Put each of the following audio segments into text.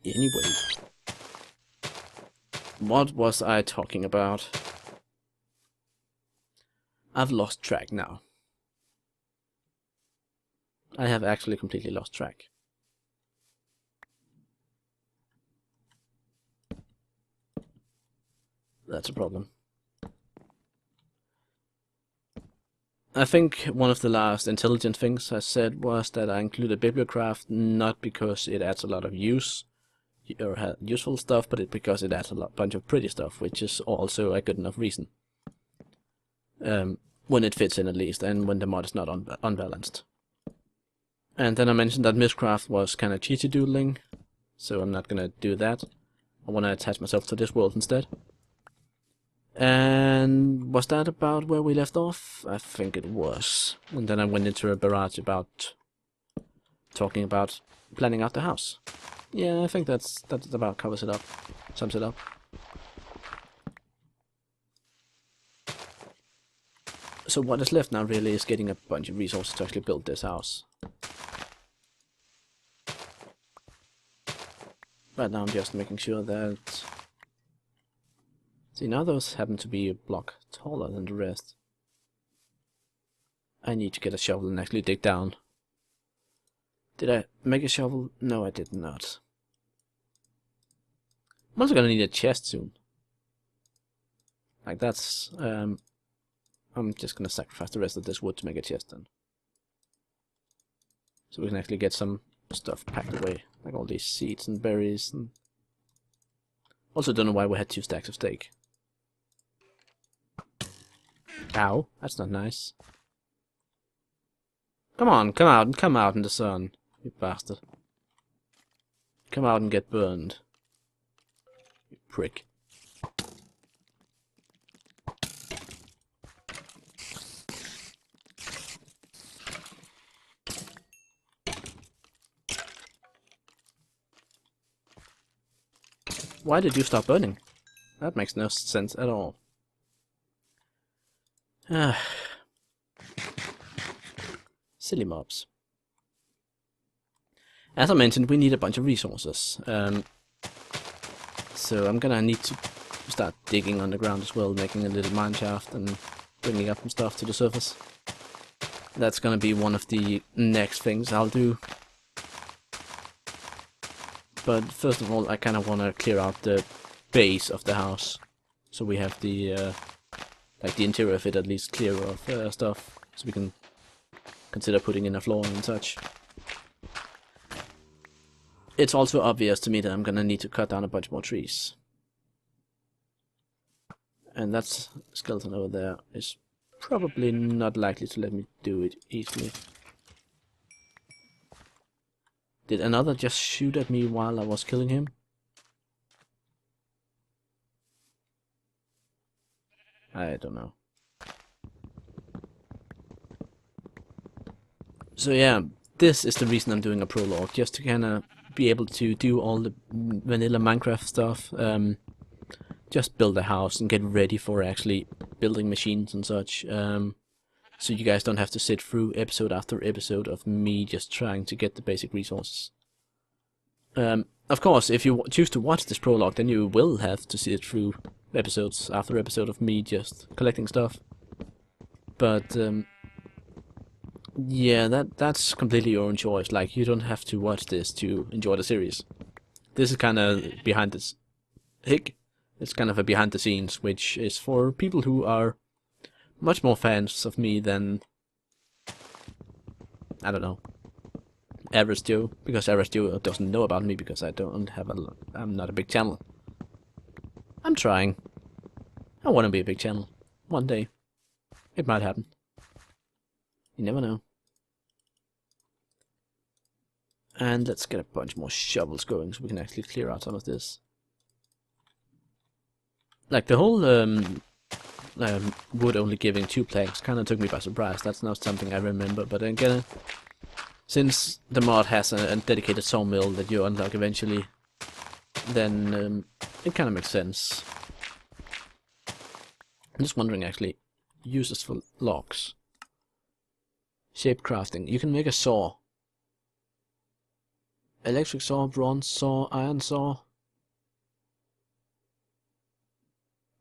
Anyway, what was I talking about? I've lost track now. I have actually completely lost track. That's a problem. I think one of the last intelligent things I said was that I included Bibliocraft not because it adds a lot of use or useful stuff, but because it adds a bunch of pretty stuff, which is also a good enough reason. When it fits in at least, and when the mod is not unbalanced. And then I mentioned that Mishcraft was kind of cheaty doodling, so I'm not gonna do that. I want to attach myself to this world instead. And was that about where we left off? I think it was. And then I went into a barrage about talking about planning out the house. Yeah, I think that about covers it up, sums it up. So what is left now really is getting a bunch of resources to actually build this house. Right now I'm just making sure that... See, now those happen to be a block taller than the rest. I need to get a shovel and actually dig down. Did I make a shovel? No, I did not. I'm also gonna need a chest soon. Like that's... I'm just gonna sacrifice the rest of this wood to make a chest then. So we can actually get some stuff packed away. Like all these seeds and berries and... Also don't know why we had 2 stacks of steak. Ow, that's not nice. Come on, come out in the sun, you bastard. Come out and get burned. You prick. Why did you stop burning? That makes no sense at all. Silly mobs. As I mentioned, we need a bunch of resources. So I'm gonna need to start digging underground as well, making a little mine shaft and bringing up some stuff to the surface. That's gonna be one of the next things I'll do. But first of all, I kind of want to clear out the base of the house, so we have the like the interior of it at least clear of stuff, so we can consider putting in a floor and such. It's also obvious to me that I'm gonna need to cut down a bunch more trees, and that skeleton over there is probably not likely to let me do it easily. Did another just shoot at me while I was killing him? I don't know. So yeah, this is the reason I'm doing a prologue, just to kind of be able to do all the vanilla Minecraft stuff, just build a house and get ready for actually building machines and such, so you guys don't have to sit through episode after episode of me just trying to get the basic resources. Of course, if you choose to watch this prologue, then you will have to sit through episodes after episode of me just collecting stuff. But yeah, that's completely your own choice. Like, you don't have to watch this to enjoy the series. This is kind of behind this. It's kind of a behind the scenes, which is for people who are much more fans of me than, I don't know, average Joe, because average Joe doesn't know about me because I'm not a big channel. I'm trying. I want to be a big channel. One day. It might happen. You never know. And let's get a bunch more shovels going so we can actually clear out some of this. Like, the whole wood only giving 2 planks kind of took me by surprise. That's not something I remember, but again, since the mod has a dedicated sawmill that you unlock eventually, then it kind of makes sense. I'm just wondering, actually, uses for logs. Shape crafting. You can make a saw. electric saw, bronze saw, iron saw,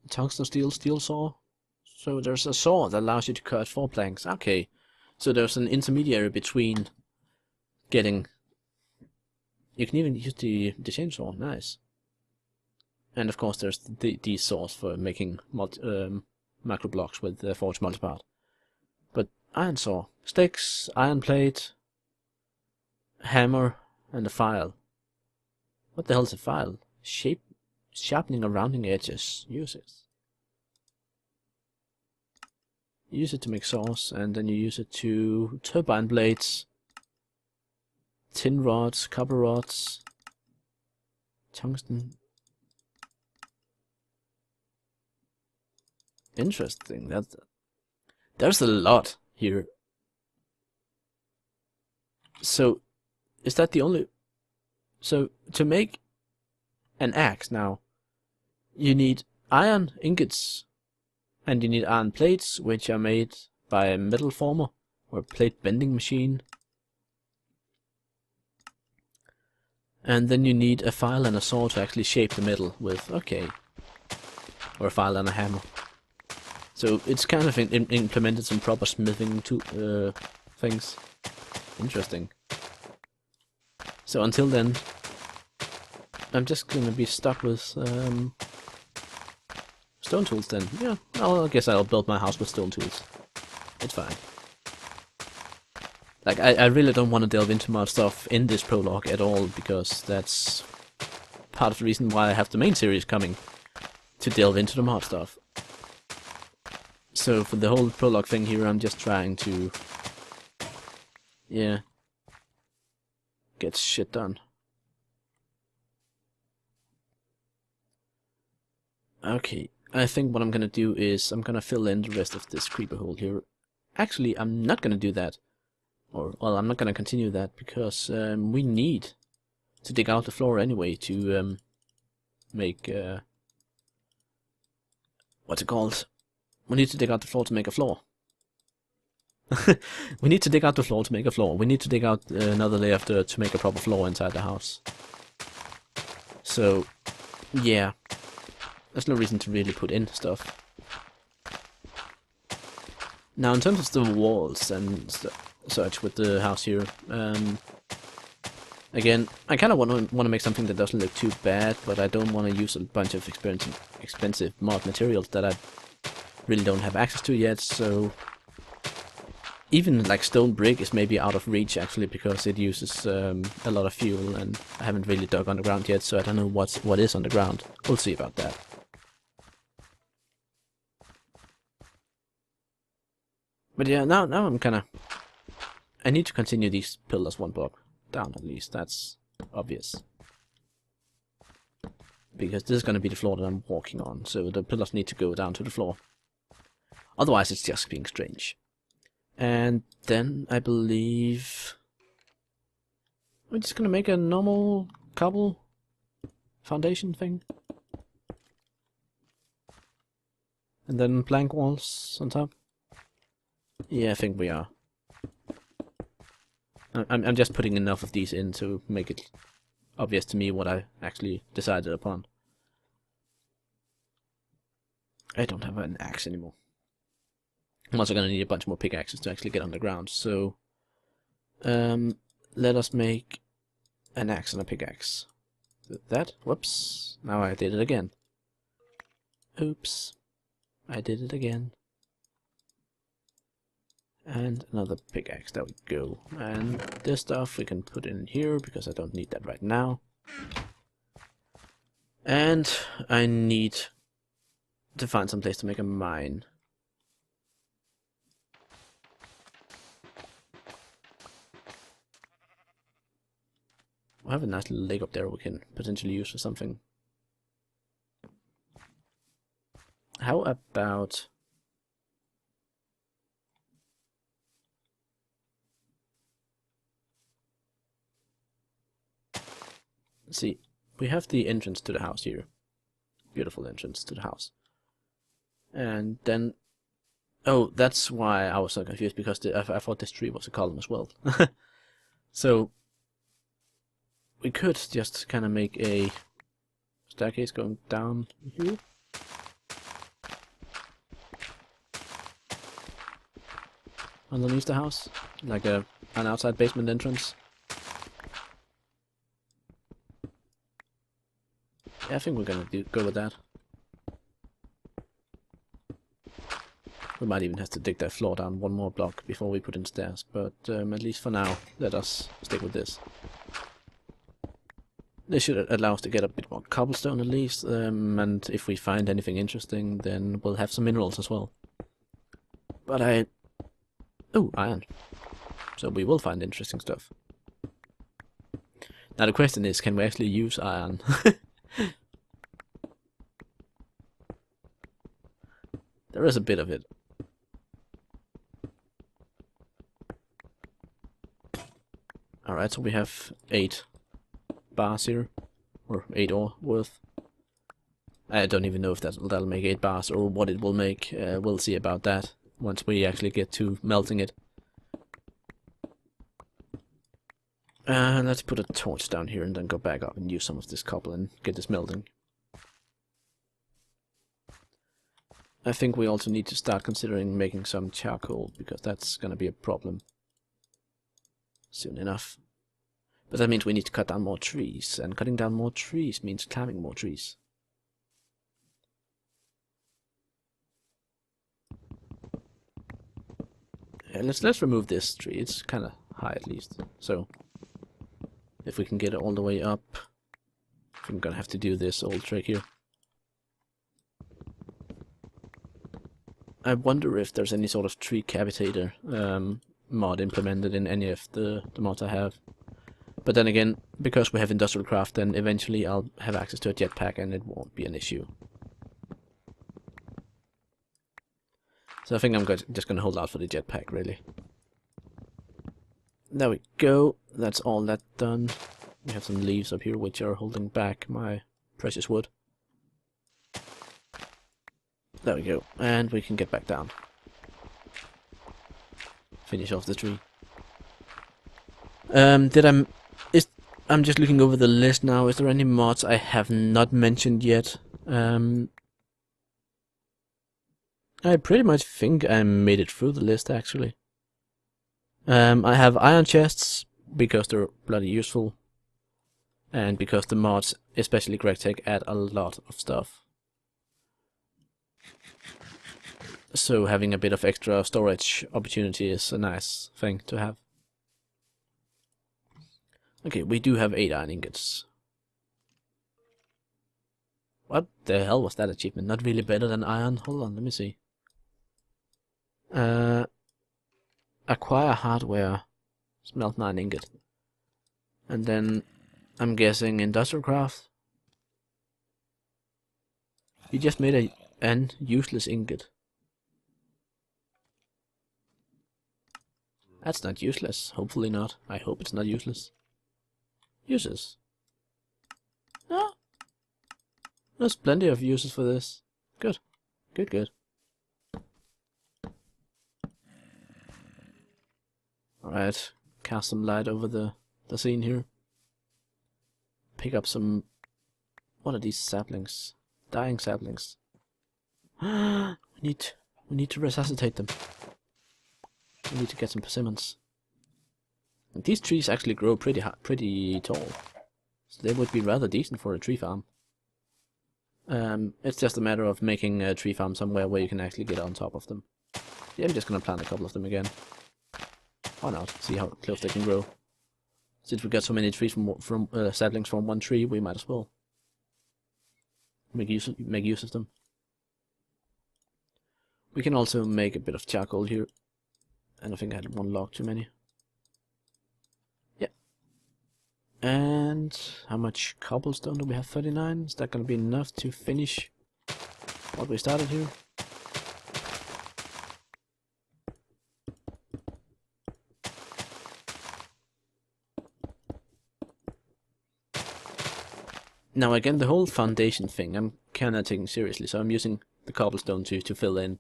tungsten steel saw. So there's a saw that allows you to cut 4 planks. Okay, so there's an intermediary between getting. You can even use the chainsaw. Nice. And of course, there's these saws for making macro blocks with the Forge Multipart. But iron saw, sticks, iron plate, hammer, and a file. What the hell is a file? Sharpening or rounding edges. Use it. Use it to make saws, and then you use it to turbine blades, tin rods, copper rods, tungsten. Interesting. There's a lot here. So, is that the only? So to make an axe now, you need iron ingots, and you need iron plates, which are made by a metal former or plate bending machine. And then you need a file and a saw to actually shape the metal with. Okay, or a file and a hammer. So it's kind of implemented some proper smithing things. Interesting. So until then, I'm just gonna be stuck with stone tools then. Yeah, I guess I'll build my house with stone tools. It's fine. Like, I really don't want to delve into mod stuff in this prologue at all, because that's part of the reason why I have the main series coming, to delve into the mod stuff. So for the whole prologue thing here, I'm just trying to, yeah, get shit done. Okay, I think what I'm gonna do is I'm gonna fill in the rest of this creeper hole here. Actually, I'm not gonna do that. Or, well, I'm not gonna continue that, because we need to dig out the floor anyway to make, what's it called? We need to dig out the floor to make a floor. We need to dig out the floor to make a floor. We need to dig out another layer of dirt to make a proper floor inside the house. So, yeah. There's no reason to really put in stuff. Now, in terms of the walls and such with the house here, again, I kind of want to make something that doesn't look too bad, but I don't want to use a bunch of expensive mod materials that I really don't have access to yet. So even like stone brick is maybe out of reach actually, because it uses a lot of fuel, and I haven't really dug underground yet, so I don't know what is underground. We'll see about that. But yeah, now I'm kinda... I need to continue these pillars 1 block down at least, that's obvious. Because this is gonna be the floor that I'm walking on, so the pillars need to go down to the floor. Otherwise it's just being strange. And then I believe... we're just gonna make a normal cobble foundation thing. And then plank walls on top. Yeah, I think we are. I'm just putting enough of these in to make it obvious to me what I actually decided upon. I don't have an axe anymore. I'm also gonna need a bunch more pickaxes to actually get underground, so let us make an axe and a pickaxe. That, whoops, now I did it again. Oops, I did it again. And another pickaxe, there we go. And this stuff we can put in here, because I don't need that right now. And I need to find some place to make a mine. I have a nice little lake up there we can potentially use for something. How about... see, we have the entrance to the house here. Beautiful entrance to the house. And then... oh, that's why I was so confused, because I thought this tree was a column as well. So, we could just kind of make a staircase going down here. Underneath the house, like an outside basement entrance. Yeah, I think we're gonna go with that. We might even have to dig that floor down one more block before we put in stairs, but at least for now, let us stick with this. This should allow us to get a bit more cobblestone at least, and if we find anything interesting, then we'll have some minerals as well. But oh, iron. So we will find interesting stuff. Now the question is, can we actually use iron? There is a bit of it. Alright, so we have 8 bars here, or 8 ore worth. I don't even know if that'll make 8 bars or what it will make. We'll see about that once we actually get to melting it. Let's put a torch down here and then go back up and use some of this copper and get this melting. I think we also need to start considering making some charcoal, because that's gonna be a problem soon enough. But that means we need to cut down more trees, and cutting down more trees means climbing more trees. Let's remove this tree. It's kind of high at least. So if we can get it all the way up, I'm gonna have to do this old trick here. I wonder if there's any sort of tree cavitator mod implemented in any of the mods I have. But then again, because we have InventoryTweaks, then eventually I'll have access to a jetpack and it won't be an issue. So I think I'm just going to hold out for the jetpack, really. There we go. That's all that done. We have some leaves up here which are holding back my precious wood. There we go. And we can get back down. Finish off the tree. I'm just looking over the list now. Is there any mods I have not mentioned yet? I pretty much think I made it through the list, actually. I have IronChests, because they're bloody useful. And because the mods, especially GregTech, add a lot of stuff. So having a bit of extra storage opportunity is a nice thing to have. Okay, we do have 8 iron ingots. What the hell was that achievement? Not really better than iron? Hold on, let me see. Acquire hardware. Smelt 9 ingot. And then, I'm guessing InventoryTweaks. You just made an useless ingot. That's not useless. Hopefully not. I hope it's not useless. Uses. Ah. There's plenty of uses for this. Good. Good, good. Alright. Cast some light over the scene here. Pick up some... What are these saplings? Dying saplings. we need to resuscitate them. We need to get some persimmons. And these trees actually grow pretty tall, so they would be rather decent for a tree farm. It's just a matter of making a tree farm somewhere where you can actually get on top of them. Yeah, I'm just gonna plant a couple of them again. Why not? See how close they can grow. Since we got so many trees from saplings from one tree, we might as well make use of them. We can also make a bit of charcoal here. And I think I had 1 log too many. Yeah. And how much cobblestone do we have? 39. Is that going to be enough to finish what we started here? Now again, the whole foundation thing I'm kind of taking seriously, so I'm using the cobblestone to fill in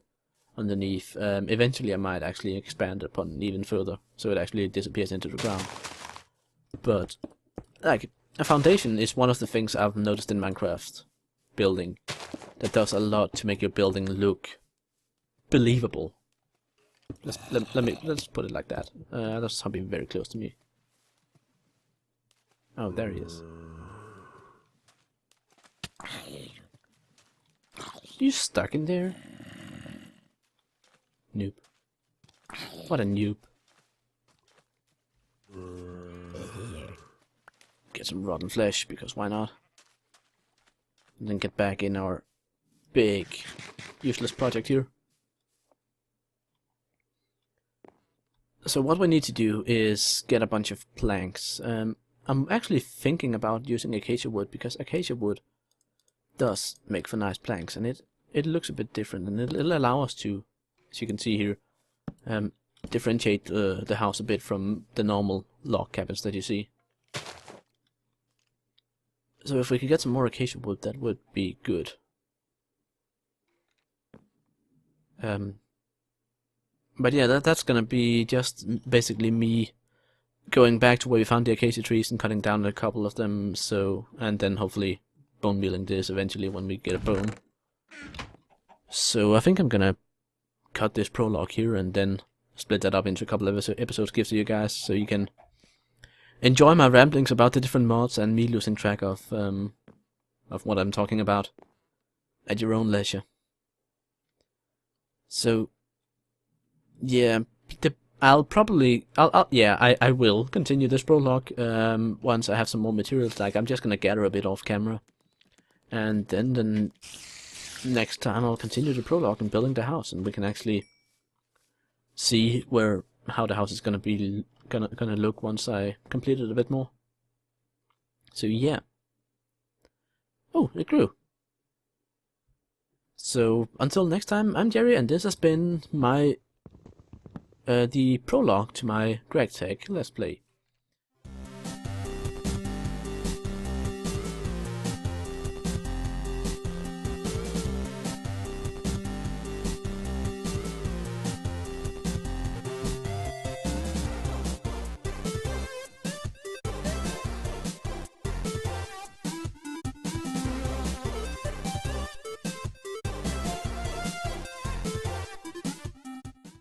underneath. Eventually I might actually expand upon even further, so it actually disappears into the ground. But like a foundation is one of the things I've noticed in Minecraft building that does a lot to make your building look believable. Let's put it like that. There's something very close to me. Oh, there he is. You stuck in there? Noob. What a noob. Get some rotten flesh, because why not? And then get back in our big, useless project here. So what we need to do is get a bunch of planks. I'm actually thinking about using acacia wood, because acacia wood does make for nice planks, and it looks a bit different, and it'll allow us to, as you can see here, differentiate the house a bit from the normal log cabins that you see. So if we could get some more acacia wood, that would be good. But yeah, that's gonna be just basically me going back to where we found the acacia trees and cutting down a couple of them, so, and then hopefully bone mealing this eventually when we get a bone. So I think I'm gonna cut this prologue here and then split that up into a couple of episodes, give to you guys, so you can enjoy my ramblings about the different mods and me losing track of what I'm talking about at your own leisure. So yeah, I will continue this prologue once I have some more materials. Like, I'm just gonna gather a bit off camera, and then the next time I'll continue the prologue and building the house, and we can actually see how the house is gonna look once I complete it a bit more. So yeah. Oh, it grew. So until next time, I'm Jerry, and this has been my the prologue to my GregTech Let's Play.